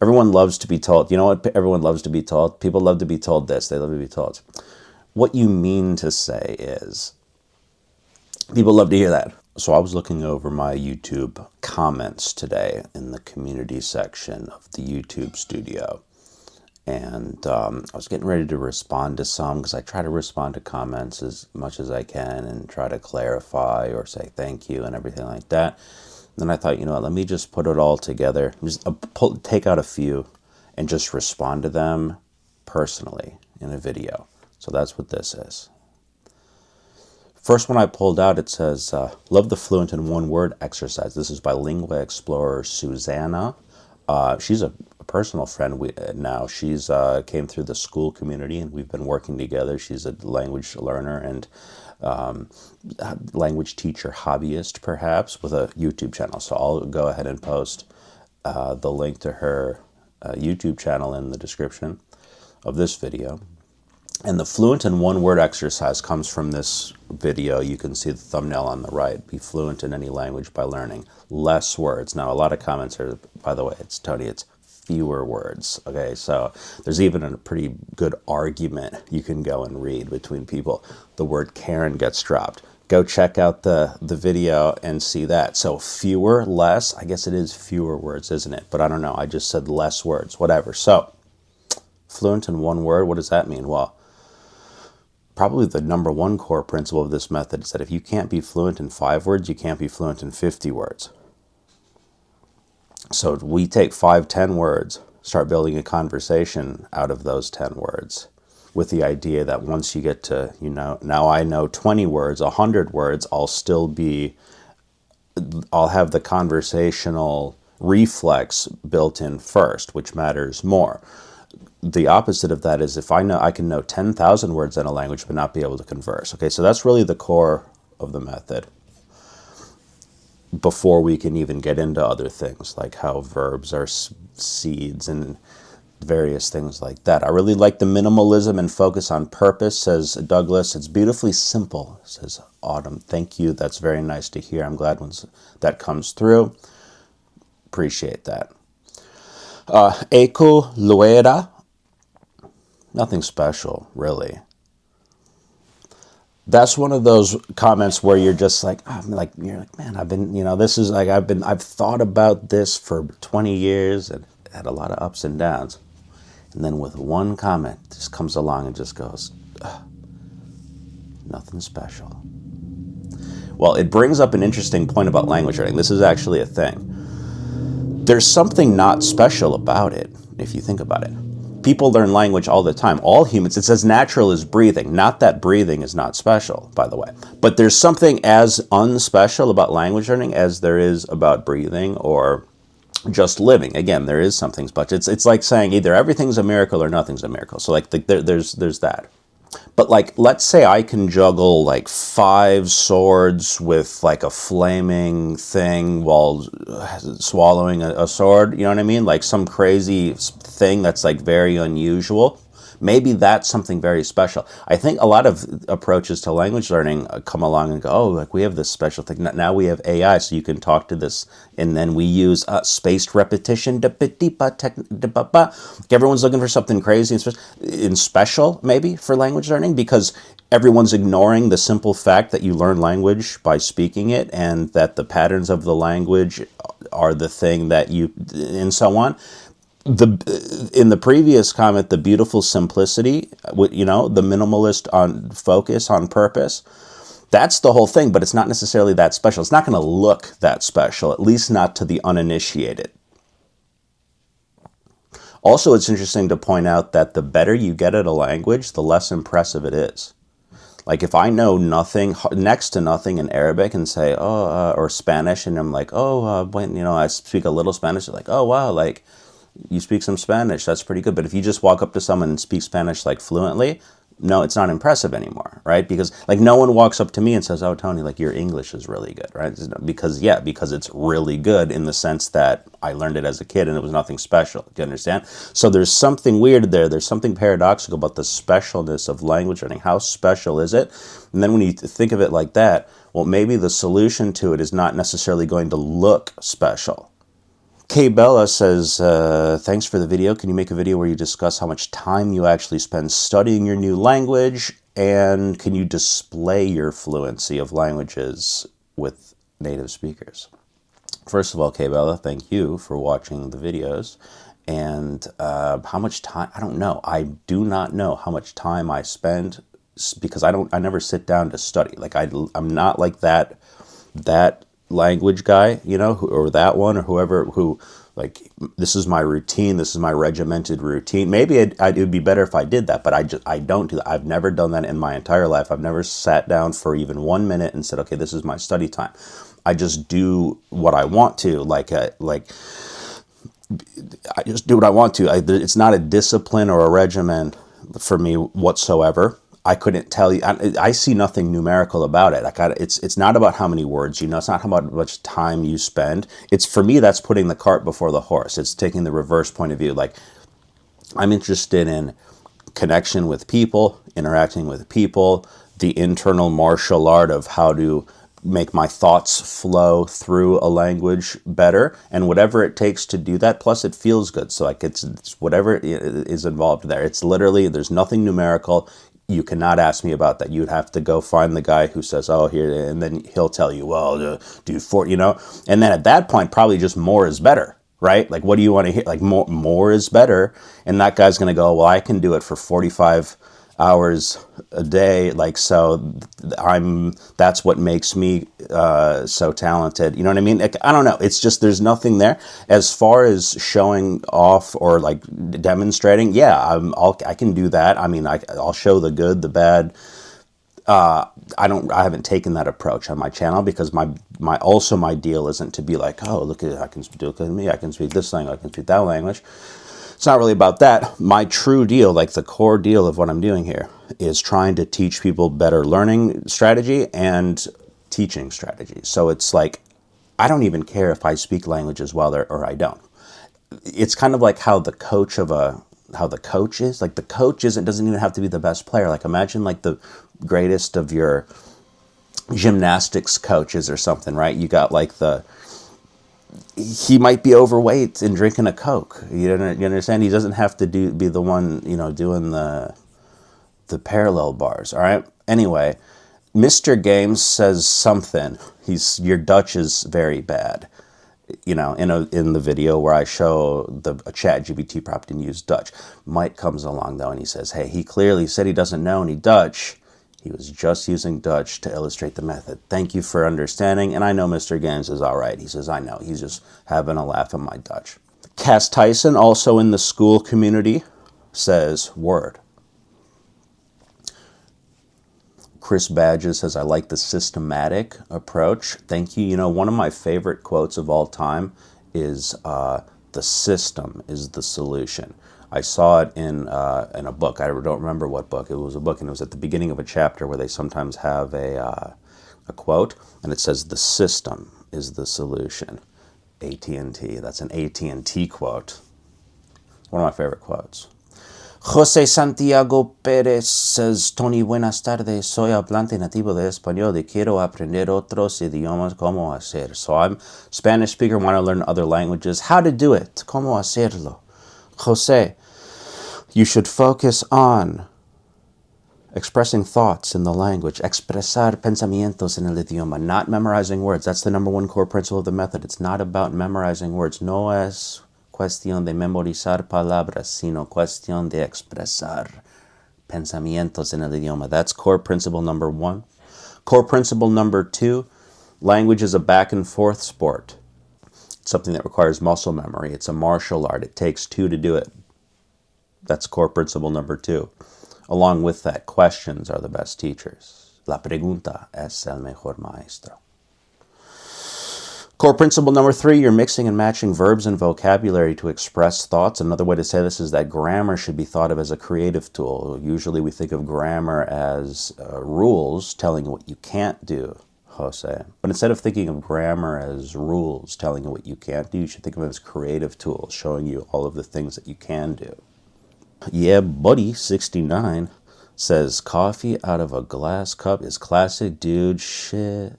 Everyone loves to be told. You know what everyone loves to be told? People love to be told this. They love to be told. What you mean to say is, people love to hear that. So I was looking over my YouTube comments today in the community section of the YouTube studio. And I was getting ready to respond to some, because I try to respond to comments as much as I can and try to clarify or say thank you and everything like that. Then I thought, you know what, let me just put it all together, just take out a few and just respond to them personally in a video. So that's what this is. First one I pulled out, it says, love the fluent in one word exercise. This is by Lingua explorer Suzanna. She's a personal friend now. She's came through the school community, and we've been working together. She's a language learner and language teacher hobbyist, perhaps, with a YouTube channel. So I'll go ahead and post the link to her YouTube channel in the description of this video. And the fluent in one word exercise comes from this video. You can see the thumbnail on the right. Be fluent in any language by learning less words. Now, a lot of comments are, by the way, it's Tony, it's fewer words. Okay, so there's even a pretty good argument you can go and read between people. The word Karen gets dropped. Go check out the video and see that. So fewer, less, I guess it is fewer words, isn't it? But I don't know. I just said less words, whatever. So fluent in one word, what does that mean? Well, probably the number one core principle of this method is that if you can't be fluent in 5 words, you can't be fluent in 50 words. So we take 5, 10 words, start building a conversation out of those 10 words, with the idea that once you get to, you know, now I know 20 words, 100 words, I'll have the conversational reflex built in first, which matters more. The opposite of that is if I can know 10,000 words in a language but not be able to converse. Okay, so that's really the core of the method, before we can even get into other things like how verbs are seeds and various things like that. I really like the minimalism and focus on purpose, says Douglas. It's beautifully simple, says Autumn. Thank you. That's very nice to hear. I'm glad when that comes through. Appreciate that. Eco Luera. Nothing special, really. That's one of those comments where you're just like, oh, you're like, man, I've been, you know, this is like, I've thought about this for 20 years and had a lot of ups and downs. And then with one comment, just comes along and just goes, nothing special. Well, it brings up an interesting point about language learning. This is actually a thing. There's something not special about it, if you think about it. People learn language all the time. All humans, it's as natural as breathing. Not that breathing is not special, by the way. But there's something as unspecial about language learning as there is about breathing or just living. Again, there is something special. It's like saying either everything's a miracle or nothing's a miracle. So like there's that. But like, let's say I can juggle like 5 swords with like a flaming thing while swallowing a sword, you know what I mean? Like some crazy thing that's like very unusual. Maybe that's something very special. I think a lot of approaches to language learning come along and go, oh, like we have this special thing. Now we have AI, so you can talk to this, and then we use spaced repetition. Everyone's looking for something crazy and special, maybe, for language learning, because everyone's ignoring the simple fact that you learn language by speaking it, and that the patterns of the language are the thing that you, and so on. In the previous comment, the beautiful simplicity, you know, the minimalist on focus on purpose, that's the whole thing, but it's not necessarily that special. It's not going to look that special, at least not to the uninitiated. Also, it's interesting to point out that the better you get at a language, the less impressive it is. Like if I know nothing, next to nothing in Arabic, and say, or Spanish, and I'm like, when, you know, I speak a little Spanish, they're like, oh, wow, like, you speak some Spanish, that's pretty good. But if you just walk up to someone and speak Spanish like fluently, no, it's not impressive anymore, right? Because like no one walks up to me and says, oh, Tony, like your English is really good, right? Because it's really good in the sense that I learned it as a kid and it was nothing special. Do you understand? So there's something weird there. There's something paradoxical about the specialness of language learning. How special is it? And then when you think of it like that, well, maybe the solution to it is not necessarily going to look special. Kay Bella says, thanks for the video. Can you make a video where you discuss how much time you actually spend studying your new language? And can you display your fluency of languages with native speakers? First of all, Kay Bella, thank you for watching the videos. And how much time, I don't know. I do not know how much time I spend because I never sit down to study. Like I'm not like that language guy, you know, or that one or whoever who like, this is my routine. This is my regimented routine. Maybe it would be better if I did that, but I don't do that. I've never done that in my entire life. I've never sat down for even 1 minute and said, okay, this is my study time. I just do what I want to, I just do what I want to. It's not a discipline or a regimen for me whatsoever. I couldn't tell you. I see nothing numerical about it. It's not about how many words you know. It's not how much time you spend. It's, for me, that's putting the cart before the horse. It's taking the reverse point of view. Like, I'm interested in connection with people, interacting with people, the internal martial art of how to make my thoughts flow through a language better, and whatever it takes to do that. Plus, it feels good. So like it's whatever is involved there. It's literally, there's nothing numerical. You cannot ask me about that. You'd have to go find the guy who says, oh, here, and then he'll tell you, well, do 4, you know, and then at that point, probably just more is better. Right? Like, what do you want to hear? Like, more is better. And that guy's going to go, well, I can do it for 45 hours a day. Like, so that's what makes me so talented. You know what I mean? Like, I don't know. It's just, there's nothing there. As far as showing off or like demonstrating, yeah, I can do that. I mean, I'll show the good, the bad. I haven't taken that approach on my channel because my deal isn't to be like, oh, look at me, I can speak this language, I can speak that language. It's not really about that. My true deal, like the core deal of what I'm doing here, is trying to teach people better learning strategy and teaching strategy. So it's like, I don't even care if I speak languages well or I don't. It's kind of like how the coach is. Like, the coach doesn't even have to be the best player. Like, imagine like the greatest of your gymnastics coaches or something, right? You got like he might be overweight and drinking a Coke. You understand? He doesn't have to be the one, you know, doing the parallel bars. All right. Anyway, Mr. Games says something. Your Dutch is very bad. You know, in the video where I show a ChatGPT prompt and use Dutch. Mike comes along though and he says, hey, he clearly said he doesn't know any Dutch. He was just using Dutch to illustrate the method. Thank you for understanding. And I know Mr. Games is all right. He says, I know. He's just having a laugh at my Dutch. Cass Tyson, also in the school community, says, word. Chris Badges says, I like the systematic approach. Thank you. You know, one of my favorite quotes of all time is, the system is the solution. I saw it in a book. I don't remember what book. It was a book, and it was at the beginning of a chapter where they sometimes have a quote, and it says, the system is the solution. AT&T. That's an AT&T quote. One of my favorite quotes. Jose Santiago Perez says, Tony, buenas tardes. Soy hablante nativo de español y quiero aprender otros idiomas. ¿Cómo hacer? So I'm Spanish speaker, want to learn other languages. How to do it? ¿Cómo hacerlo? Jose, you should focus on expressing thoughts in the language, expresar pensamientos en el idioma, not memorizing words. That's the number one core principle of the method. It's not about memorizing words. No es cuestión de memorizar palabras, sino cuestión de expresar pensamientos en el idioma. That's core principle number 1. Core principle number 2, language is a back and forth sport. It's something that requires muscle memory. It's a martial art. It takes 2 to do it. That's core principle number 2. Along with that, questions are the best teachers. La pregunta es el mejor maestro. Core principle number 3, you're mixing and matching verbs and vocabulary to express thoughts. Another way to say this is that grammar should be thought of as a creative tool. Usually we think of grammar as rules telling you what you can't do, Jose. But instead of thinking of grammar as rules telling you what you can't do, you should think of it as creative tools showing you all of the things that you can do. Yeah, buddy, 69 says, coffee out of a glass cup is classic, dude, shit.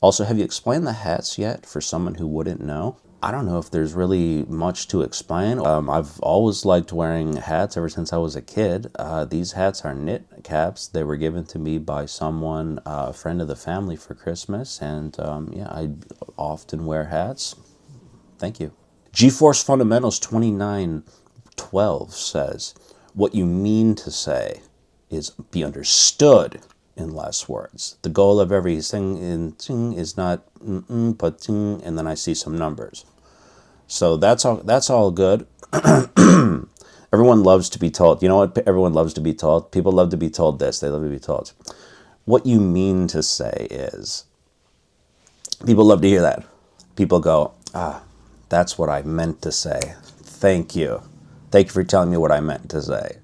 Also, have you explained the hats yet for someone who wouldn't know? I don't know if there's really much to explain. I've always liked wearing hats ever since I was a kid. These hats are knit caps. They were given to me by someone, a friend of the family, for Christmas, and yeah, I often wear hats. Thank you. GeForce Fundamentals 2912 says, what you mean to say is be understood in less words. The goal of everything in ting is not but ting, and then I see some numbers. So that's all. That's all good. Everyone loves to be told. You know what? Everyone loves to be told. People love to be told this. They love to be told. What you mean to say is. People love to hear that. People go, that's what I meant to say. Thank you. Thank you for telling me what I meant to say.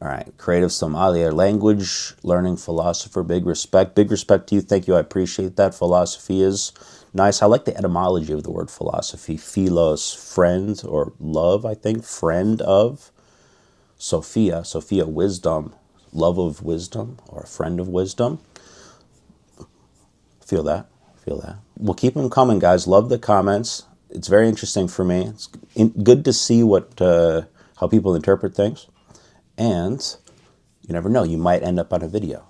All right, creative Somalia, language learning philosopher, big respect. Big respect to you. Thank you. I appreciate that. Philosophy is nice. I like the etymology of the word philosophy. Philos, friend, or love, I think. Friend of. Sophia, wisdom. Love of wisdom, or a friend of wisdom. Feel that. Feel that. We'll keep them coming, guys. Love the comments. It's very interesting for me. It's good to see how people interpret things. And you never know, you might end up on a video.